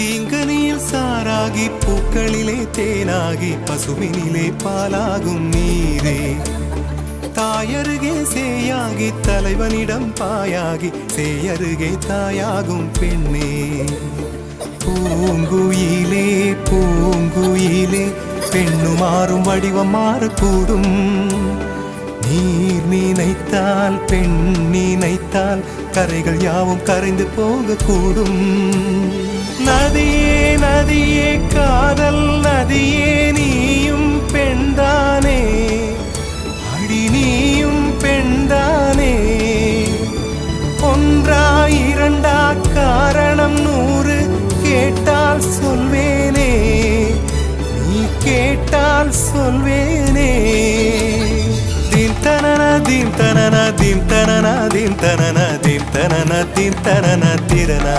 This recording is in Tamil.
தீங்கனியில் சாராகி பூக்களிலே தேனாகி பசுவினிலே பாலாகும் நீரே தாயருகே சேயாகி தலைவனிடம் பாயாகி சேயருகே தாயாகும் பெண்ணே பூங்குயிலே பூங்குயிலே பெண்ணு மாறும் வடிவம் மாறக்கூடும் நீர் நினைத்தால் பெண் நினைத்தால் கரைகள் யாவும் கரைந்து போகக்கூடும் நதியே நதியே காதல் நதியே நீயும் பெண்தானே அடி நீயும் பெண்தானே ஒன்றா இரண்டா காரணம் 100 கேட்டால் சொல்வேனே நீ கேட்டால் சொல்வேனே தீம் தனன தீம் தனன தீம் தனன தீம் தனன தீம் தனன தீம் தனன திரனா